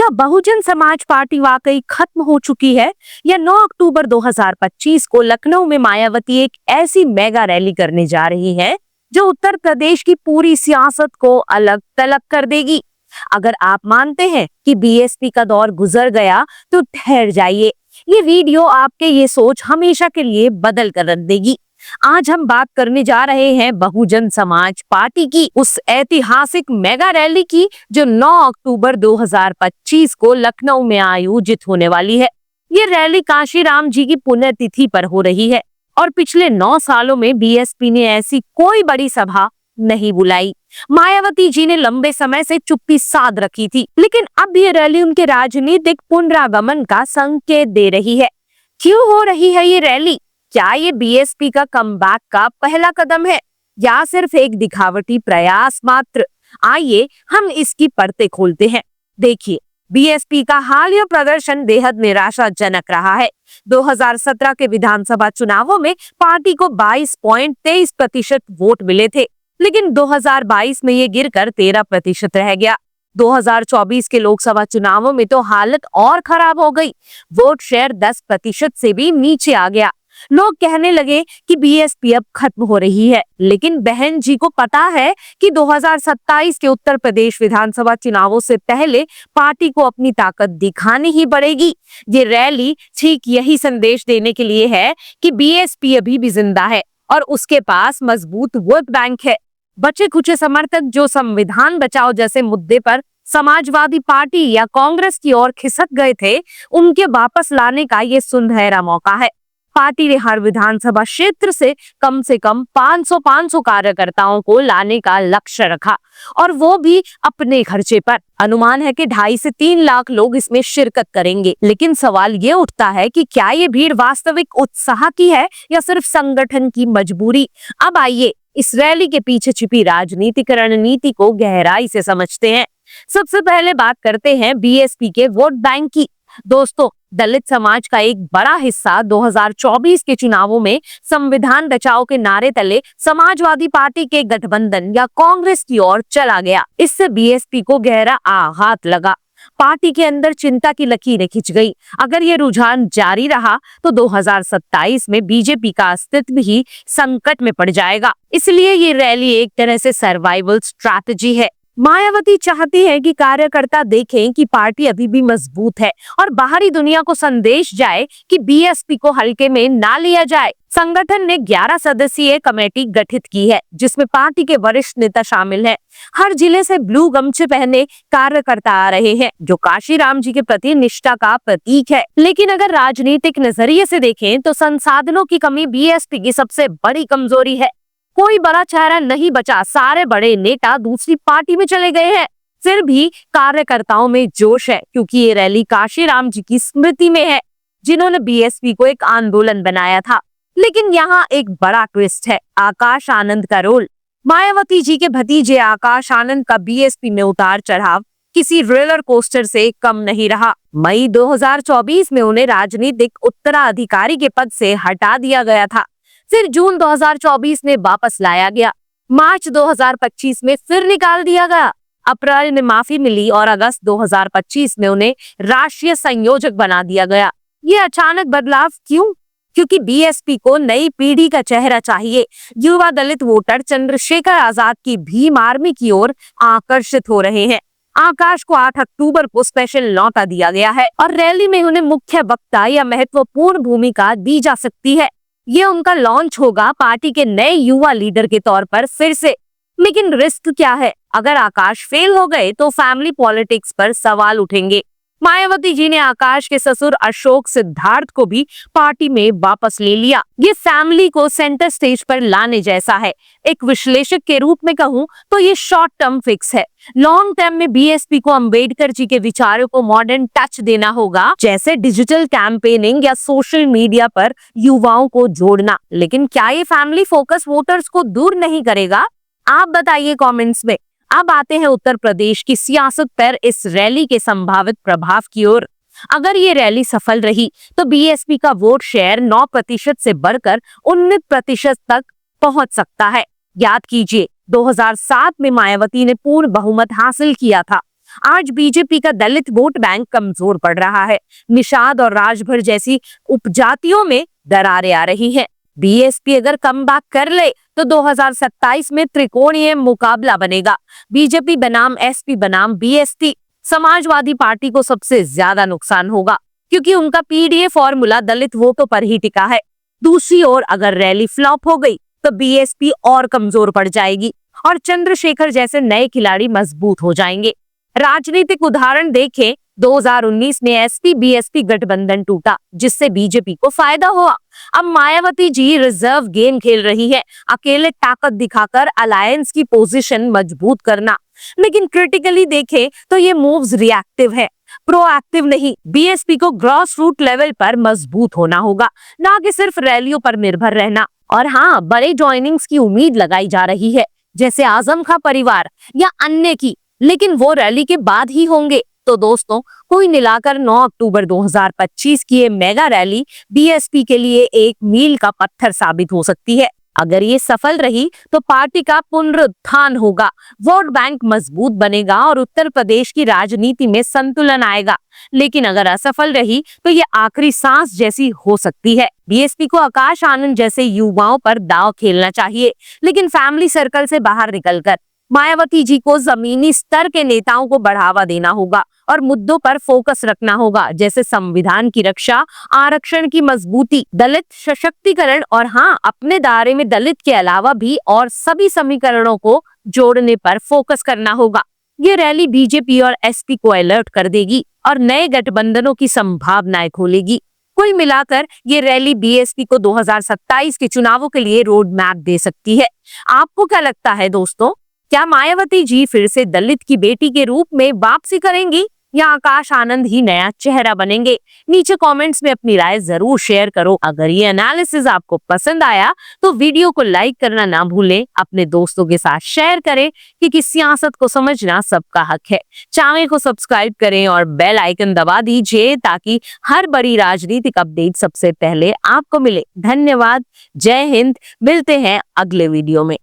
क्या बहुजन समाज पार्टी वाकई खत्म हो चुकी है, या 9 अक्टूबर 2025 को लखनऊ में मायावती एक ऐसी मेगा रैली करने जा रही है जो उत्तर प्रदेश की पूरी सियासत को अलग थलग कर देगी? अगर आप मानते हैं कि बीएसपी का दौर गुजर गया तो ठहर जाइए, ये वीडियो आपके ये सोच हमेशा के लिए बदल कर रख देगी। आज हम बात करने जा रहे हैं बहुजन समाज पार्टी की उस ऐतिहासिक मेगा रैली की जो 9 अक्टूबर 2025 को लखनऊ में आयोजित होने वाली है। ये रैली काशीराम जी की पुण्यतिथि पर हो रही है और पिछले 9 सालों में बीएसपी ने ऐसी कोई बड़ी सभा नहीं बुलाई। मायावती जी ने लंबे समय से चुप्पी साध रखी थी, लेकिन अब ये रैली उनके राजनीतिक पुनरागमन का संकेत दे रही है। क्यों हो रही है ये रैली? क्या ये बीएसपी का कमबैक का पहला कदम है या सिर्फ एक दिखावटी प्रयास मात्र? आइए हम इसकी परतें खोलते हैं। देखिए, बीएसपी का हालिया प्रदर्शन बेहद निराशाजनक रहा है। 2017 के विधानसभा चुनावों में पार्टी को 22.23% वोट मिले थे, लेकिन 2022 में ये गिरकर 13% रह गया। 2024 के लोकसभा चुनावों में तो हालत और खराब हो गई। वोट शेयर 10% से भी नीचे आ गया। लोग कहने लगे कि बीएसपी अब खत्म हो रही है, लेकिन बहन जी को पता है कि 2027 के उत्तर प्रदेश विधानसभा चुनावों से पहले पार्टी को अपनी ताकत दिखानी ही पड़ेगी। ये रैली ठीक यही संदेश देने के लिए है कि बीएसपी अभी भी जिंदा है और उसके पास मजबूत वोट बैंक है। बचे खुचे समर्थक जो संविधान बचाओ जैसे मुद्दे पर समाजवादी पार्टी या कांग्रेस की ओर खिसक गए थे, उनके वापस लाने का ये सुनहरा मौका है। पार्टी ने हर विधानसभा क्षेत्र से कम 500 कार्यकर्ताओं को लाने का लक्ष्य रखा, और वो भी अपने खर्चे पर। अनुमान है कि 2.5 से 3 लाख लोग इसमें शिरकत करेंगे। लेकिन सवाल ये उठता है कि क्या ये भीड़ वास्तविक उत्साह की है या सिर्फ संगठन की मजबूरी? अब आइए इस रैली के पीछे छिपी राजनीतिक रणनीति को गहराई से समझते हैं। सबसे पहले बात करते हैं बीएसपी के वोट बैंक की। दोस्तों, दलित समाज का एक बड़ा हिस्सा 2024 के चुनावों में संविधान बचाओ के नारे तले समाजवादी पार्टी के गठबंधन या कांग्रेस की ओर चला गया। इससे बीएसपी को गहरा आघात लगा। पार्टी के अंदर चिंता की लकीरें खिंच गई। अगर ये रुझान जारी रहा तो 2027 में बीजेपी का अस्तित्व ही संकट में पड़ जाएगा। इसलिए ये रैली एक तरह से सर्वाइवल स्ट्रैटेजी है। मायावती चाहती है कि कार्यकर्ता देखें कि पार्टी अभी भी मजबूत है और बाहरी दुनिया को संदेश जाए कि बीएसपी को हल्के में ना लिया जाए। संगठन ने 11 सदस्यीय कमेटी गठित की है, जिसमें पार्टी के वरिष्ठ नेता शामिल हैं। हर जिले से ब्लू गमछे पहने कार्यकर्ता आ रहे हैं, जो काशीराम जी के प्रति निष्ठा का प्रतीक है। लेकिन अगर राजनीतिक नजरिए से देखें तो संसाधनों की कमी बीएसपी की सबसे बड़ी कमजोरी है। कोई बड़ा चेहरा नहीं बचा, सारे बड़े नेता दूसरी पार्टी में चले गए हैं। फिर भी कार्यकर्ताओं में जोश है, क्योंकि ये रैली काशीराम जी की स्मृति में है, जिन्होंने बीएसपी को एक आंदोलन बनाया था। लेकिन यहाँ एक बड़ा ट्विस्ट है, आकाश आनंद का रोल। मायावती जी के भतीजे आकाश आनंद का बीएसपी में उतार चढ़ाव किसी रोलर कोस्टर से कम नहीं रहा। मई 2024 में उन्हें राजनीतिक उत्तराधिकारी के पद से हटा दिया गया था, फिर जून 2024 में वापस लाया गया, मार्च 2025 में फिर निकाल दिया गया, अप्रैल में माफी मिली और अगस्त 2025 में उन्हें राष्ट्रीय संयोजक बना दिया गया। ये अचानक बदलाव क्यों? क्योंकि बीएसपी को नई पीढ़ी का चेहरा चाहिए। युवा दलित वोटर चंद्रशेखर आजाद की भीम आर्मी की ओर आकर्षित हो रहे हैं। आकाश को 8 अक्टूबर को स्पेशल न्योता दिया गया है और रैली में उन्हें मुख्य वक्ता या महत्वपूर्ण भूमिका दी जा सकती है। ये उनका लॉन्च होगा पार्टी के नए युवा लीडर के तौर पर फिर से। लेकिन रिस्क क्या है? अगर आकाश फेल हो गए तो फैमिली पॉलिटिक्स पर सवाल उठेंगे। मायावती जी ने आकाश के ससुर अशोक सिद्धार्थ को भी पार्टी में वापस ले लिया। ये फैमिली को सेंटर स्टेज पर लाने जैसा है। एक विश्लेषक के रूप में कहूं तो ये शॉर्ट टर्म फिक्स है। लॉन्ग टर्म में बीएसपी को अंबेडकर जी के विचारों को मॉडर्न टच देना होगा, जैसे डिजिटल कैंपेनिंग या सोशल मीडिया पर युवाओं को जोड़ना। लेकिन क्या ये फैमिली फोकस वोटर्स को दूर नहीं करेगा? आप बताइए कमेंट्स में। अब आते हैं उत्तर प्रदेश की सियासत पर इस रैली के संभावित प्रभाव की ओर। अगर ये रैली सफल रही तो बीएसपी का वोट शेयर 9% से बढ़कर 19% तक पहुंच सकता है। याद कीजिए, 2007 में मायावती ने पूर्ण बहुमत हासिल किया था। आज बीजेपी का दलित वोट बैंक कमजोर पड़ रहा है। निषाद और राजभर जैसी उपजातियों में दरारें आ रही हैं। बीएसपी अगर कमबैक कर ले तो 2027 में त्रिकोणीय मुकाबला बनेगा। बीजेपी बनाम एसपी बनाम बीएसटी। समाजवादी पार्टी को सबसे ज्यादा नुकसान होगा क्योंकि उनका पीडीए फॉर्मूला दलित वोटों पर ही टिका है। दूसरी ओर अगर रैली फ्लॉप हो गई तो बीएसपी और कमजोर पड़ जाएगी और चंद्रशेखर जैसे नए खिलाड़ी मजबूत हो जाएंगे। राजनीतिक उदाहरण देखें, 2019 में एसपी बीएसपी गठबंधन टूटा जिससे बीजेपी को फायदा हुआ। अब मायावती जी रिजर्व गेम खेल रही है, अकेले ताकत दिखाकर अलायंस की पोजीशन मजबूत करना। लेकिन क्रिटिकली देखें तो ये मूव्स रिएक्टिव है, प्रोएक्टिव नहीं। बीएसपी को ग्रॉस रूट लेवल पर मजबूत होना होगा, ना कि सिर्फ रैलियों पर निर्भर रहना। और हाँ, बड़े ज्वाइनिंग्स की उम्मीद लगाई जा रही है, जैसे आजम खां परिवार या अन्य की, लेकिन वो रैली के बाद ही होंगे। तो दोस्तों, कुल मिलाकर 9 अक्टूबर 2025 की ये मेगा रैली बीएसपी के लिए एक मील का पत्थर साबित हो सकती है। अगर ये सफल रही तो पार्टी का पुनरुत्थान होगा, वोट बैंक मजबूत बनेगा और उत्तर प्रदेश की राजनीति में संतुलन आएगा। लेकिन अगर असफल रही तो ये आखिरी सांस जैसी हो सकती है। बीएसपी को आकाश आनंद जैसे युवाओं पर दांव खेलना चाहिए, लेकिन फैमिली सर्कल से बाहर निकलकर। मायावती जी को जमीनी स्तर के नेताओं को बढ़ावा देना होगा और मुद्दों पर फोकस रखना होगा, जैसे संविधान की रक्षा, आरक्षण की मजबूती, दलित सशक्तिकरण और हाँ, अपने दायरे में दलित के अलावा भी और सभी समीकरणों को जोड़ने पर फोकस करना होगा। ये रैली बीजेपी और एसपी को अलर्ट कर देगी और नए गठबंधनों की संभावनाएं खोलेगी। कुल मिलाकर ये रैली बीएसपी को 2027 के चुनावों के लिए रोड मैप दे सकती है। आपको क्या लगता है दोस्तों? क्या मायावती जी फिर से दलित की बेटी के रूप में वापसी करेंगी या आकाश आनंद ही नया चेहरा बनेंगे? नीचे कमेंट्स में अपनी राय जरूर शेयर करो। अगर ये एनालिसिस आपको पसंद आया तो वीडियो को लाइक करना ना भूलें, अपने दोस्तों के साथ शेयर करें क्योंकि सियासत को समझना सबका हक है। चैनल को सब्सक्राइब करें और बेल आइकन दबा दीजिए ताकि हर बड़ी राजनीतिक अपडेट सबसे पहले आपको मिले। धन्यवाद। जय हिंद। मिलते हैं अगले वीडियो में।